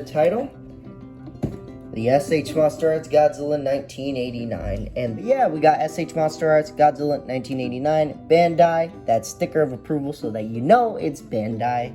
title. The SH Monsterarts Godzilla 1989. And yeah, we got SH Monsterarts Godzilla 1989 Bandai. That sticker of approval so that you know it's Bandai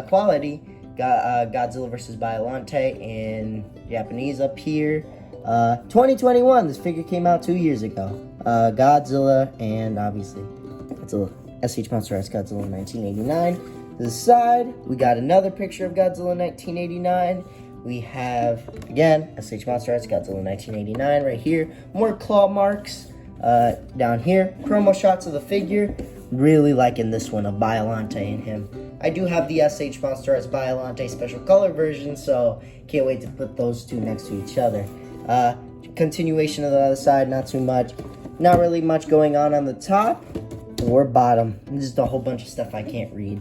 quality. Got Godzilla vs. Biollante in Japanese up here. 2021, this figure came out 2 years ago. Godzilla and obviously Godzilla, SH Monsterarts Godzilla 1989. To the side, we got another picture of Godzilla 1989. We have, again, SH Monsterarts Godzilla 1989 right here. More claw marks down here. Promo shots of the figure. Really liking this one of Biollante and him. I do have the SH Monsterarts Biollante special color version, so can't wait to put those two next to each other. Continuation of the other side, not too much. Not really much going on the top or bottom. Just a whole bunch of stuff I can't read.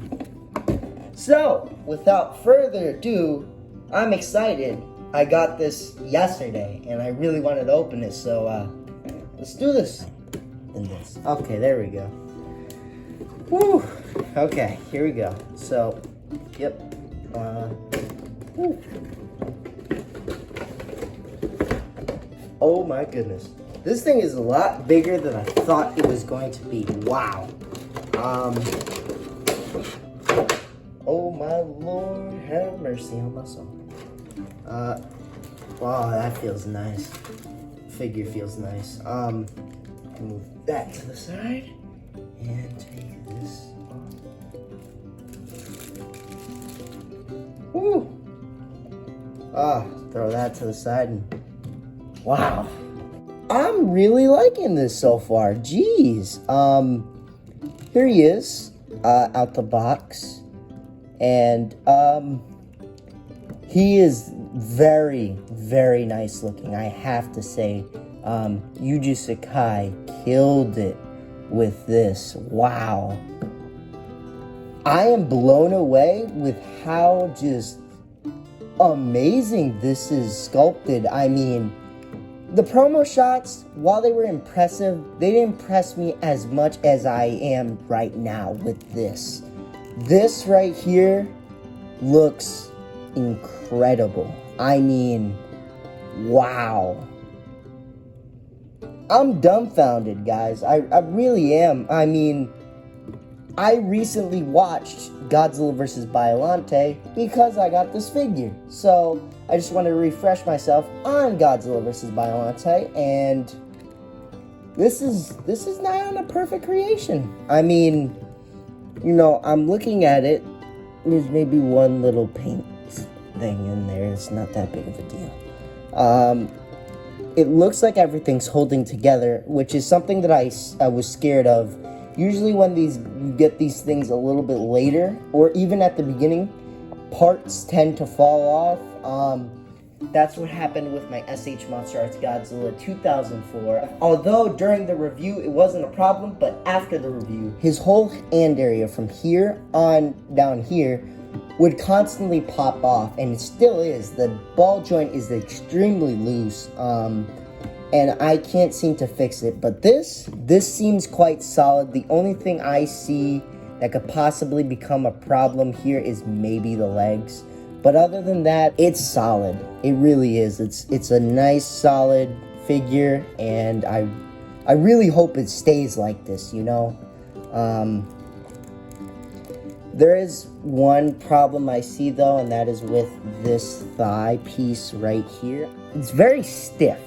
So, without further ado, I'm excited. I got this yesterday, and I really wanted to open it, so let's do this. Okay, there we go. Woo! Okay, here we go. So, yep. Woo. Oh my goodness. This thing is a lot bigger than I thought it was going to be. Wow. Oh my Lord, have mercy on my soul. Wow, that feels nice. Figure feels nice. Move that to the side and take this off. Woo! Throw that to the side and wow. I'm really liking this so far. Jeez. Here he is, out the box. And he is very, very nice looking. I have to say, Yuji Sakai killed it with this. Wow. I am blown away with how just amazing this is sculpted. I mean, the promo shots, while they were impressive, they didn't impress me as much as I am right now with this. This right here looks incredible. I mean, wow. I'm dumbfounded, guys. I really am. I mean, I recently watched Godzilla vs. Biollante because I got this figure. So, I just wanted to refresh myself on Godzilla vs. Biollante, and this is nigh on a perfect creation. I mean, you know, I'm looking at it. There's maybe one little paint thing in there. It's not that big of a deal. It looks like everything's holding together, which is something that I was scared of. Usually when you get these things a little bit later, or even at the beginning, parts tend to fall off. That's what happened with my SH Monsterarts Godzilla 2004. Although during the review it wasn't a problem, but after the review, his whole hand area from here on down here would constantly pop off, and it still is. The ball joint is extremely loose, and I can't seem to fix it. But this seems quite solid. The only thing I see that could possibly become a problem here is maybe the legs. But other than that, it's solid. It really is. It's a nice, solid figure, and I really hope it stays like this, you know? There is one problem I see, though, and that is with this thigh piece right here. It's very stiff.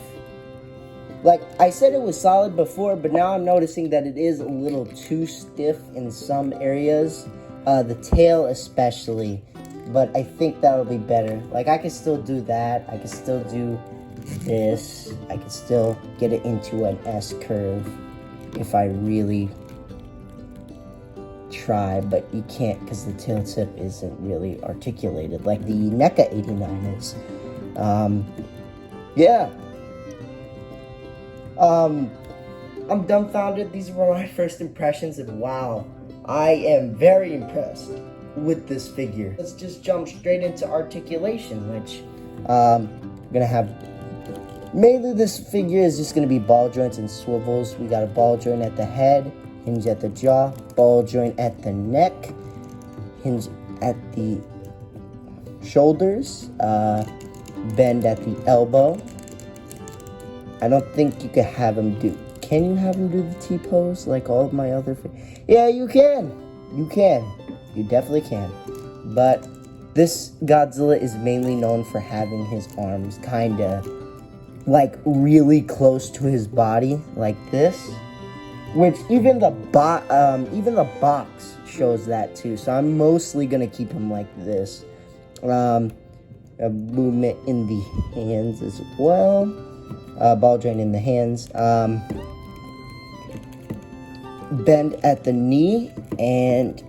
Like, I said it was solid before, but now I'm noticing that it is a little too stiff in some areas. The tail especially. But I think that'll be better. Like, I can still do that. I can still do this. I can still get it into an S curve if I really try. But you can't because the tail tip isn't really articulated like the NECA 89 is. Yeah. I'm dumbfounded. These were my first impressions, and wow, I am very impressed with this figure. Let's just jump straight into articulation, which I'm gonna have mainly this figure is just gonna be ball joints and swivels. We got a ball joint at the head, hinge at the jaw, ball joint at the neck, hinge at the shoulders, bend at the elbow. I don't think you can have him do... Can you have him do the T-pose like all of my other... Yeah, you can. You can. You definitely can. But this Godzilla is mainly known for having his arms kind of like really close to his body, like this. Which even the box shows that too. So I'm mostly gonna keep him like this. A movement in the hands as well. Ball joint in the hands. Bend at the knee and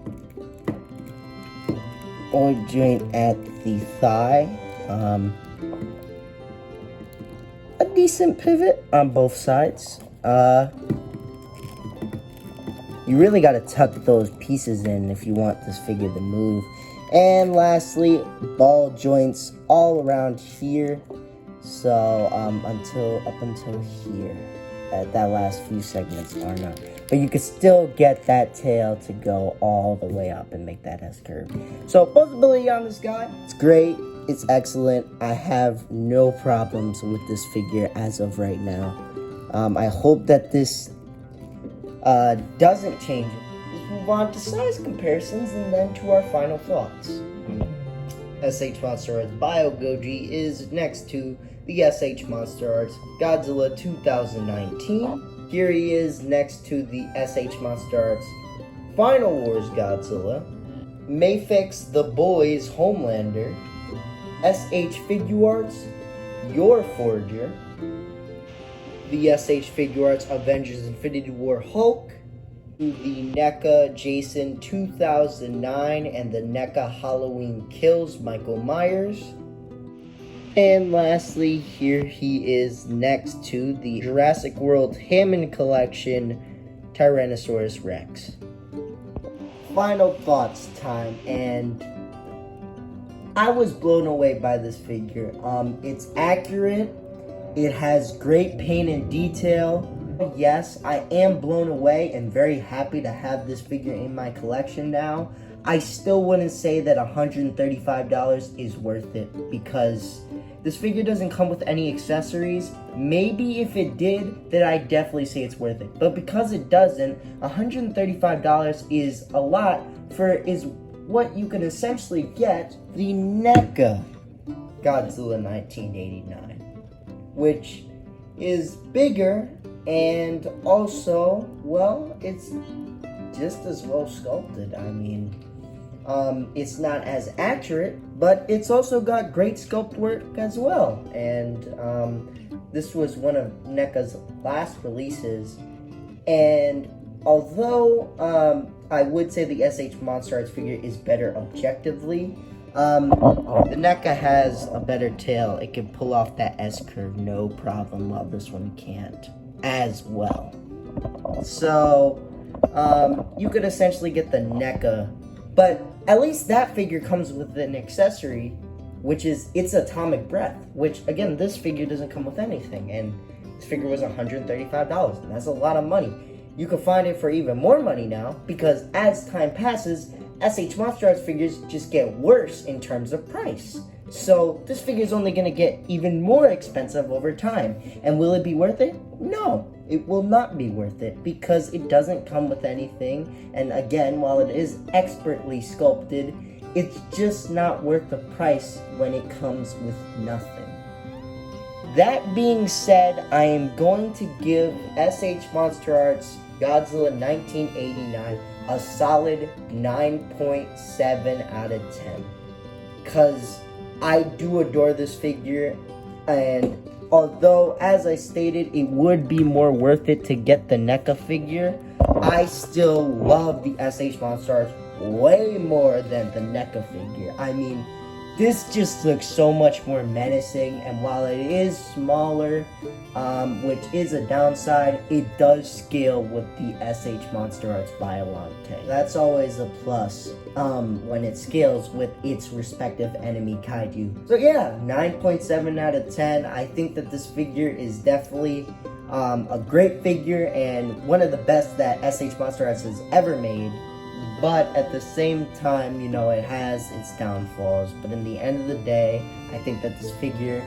ball joint at the thigh. A decent pivot on both sides. You really got to tuck those pieces in if you want this figure to move. And lastly, ball joints all around here. So up until here, that last few segments are not. But you can still get that tail to go all the way up and make that S curve. So posability on this guy, it's great. It's excellent. I have no problems with this figure as of right now. I hope that this doesn't change it. Let's move on to size comparisons and then to our final thoughts. SH Monsterarts Bio Goji is next to the SH Monsterarts Godzilla 2019. Here he is next to the SH Monsterarts Final Wars Godzilla, Mayfix the Boys Homelander, SH Figuarts Your Forger, the SH Figuarts Avengers Infinity War Hulk, the NECA Jason 2009 and the NECA Halloween Kills Michael Myers. And lastly, here he is next to the Jurassic World Hammond Collection Tyrannosaurus Rex. Final thoughts time, and I was blown away by this figure. It's accurate. It has great paint and detail. Yes, I am blown away and very happy to have this figure in my collection now. I still wouldn't say that $135 is worth it because this figure doesn't come with any accessories. Maybe if it did, then I'd definitely say it's worth it. But because it doesn't, $135 is a lot for what you can essentially get the NECA Godzilla 1989, which is bigger and also, well, it's just as well sculpted. I mean, it's not as accurate, but it's also got great sculpt work as well. And this was one of NECA's last releases. And although I would say the SH Monsterarts figure is better objectively, the NECA has a better tail. It can pull off that S curve no problem, while this one can't as well. So you could essentially get the NECA, but at least that figure comes with an accessory, which is its atomic breath, which again, this figure doesn't come with anything, and this figure was $135, and that's a lot of money. You can find it for even more money now, because as time passes, SH Monsterarts figures just get worse in terms of price. So this figure is only going to get even more expensive over time. And will it be worth it? No, it will not be worth it because it doesn't come with anything. And again, while it is expertly sculpted, it's just not worth the price when it comes with nothing. That being said, I am going to give SH Monsterarts Godzilla 1989 a solid 9.7 out of 10. Because I do adore this figure, and although, as I stated, it would be more worth it to get the NECA figure, I still love the SH Monsterarts way more than the NECA figure. I mean, this just looks so much more menacing, and while it is smaller, which is a downside, it does scale with the SH Monsterarts Biollante. That's always a plus when it scales with its respective enemy kaiju. So yeah, 9.7 out of 10. I think that this figure is definitely a great figure and one of the best that SH Monsterarts has ever made. but at the same time, you know, it has its downfalls. But in the end of the day, I think that this figure,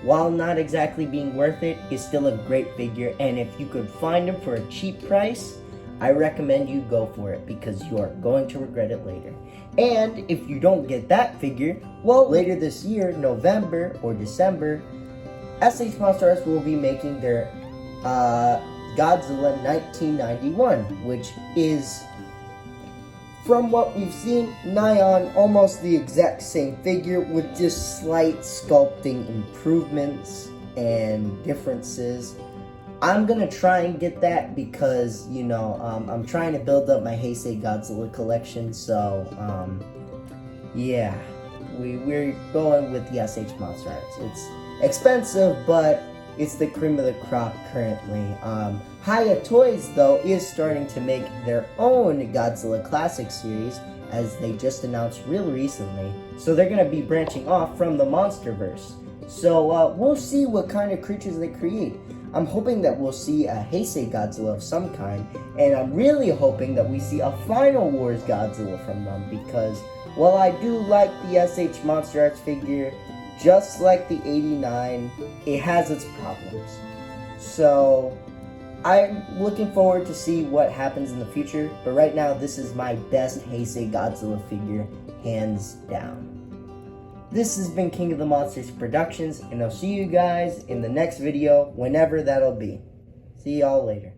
while not exactly being worth it, is still a great figure. And if you could find him for a cheap price, I recommend you go for it, because you are going to regret it later. And if you don't get that figure, well, later this year, November or December, SH Monsterarts will be making their Godzilla 1991, which is, from what we've seen, nigh on almost the exact same figure with just slight sculpting improvements and differences. I'm gonna try and get that because, you know, I'm trying to build up my Heisei Godzilla collection, so, yeah, we're going with the SH Monsterarts. It's expensive, but it's the cream of the crop currently. Hiya Toys, though, is starting to make their own Godzilla Classic series, as they just announced real recently. So they're going to be branching off from the Monsterverse. So we'll see what kind of creatures they create. I'm hoping that we'll see a Heisei Godzilla of some kind, and I'm really hoping that we see a Final Wars Godzilla from them, because while I do like the SH Monsterarts figure, just like the 89, it has its problems. So I'm looking forward to see what happens in the future, but right now this is my best Heisei Godzilla figure, hands down. This has been King of the Monsters Productions, and I'll see you guys in the next video, whenever that'll be. See y'all later.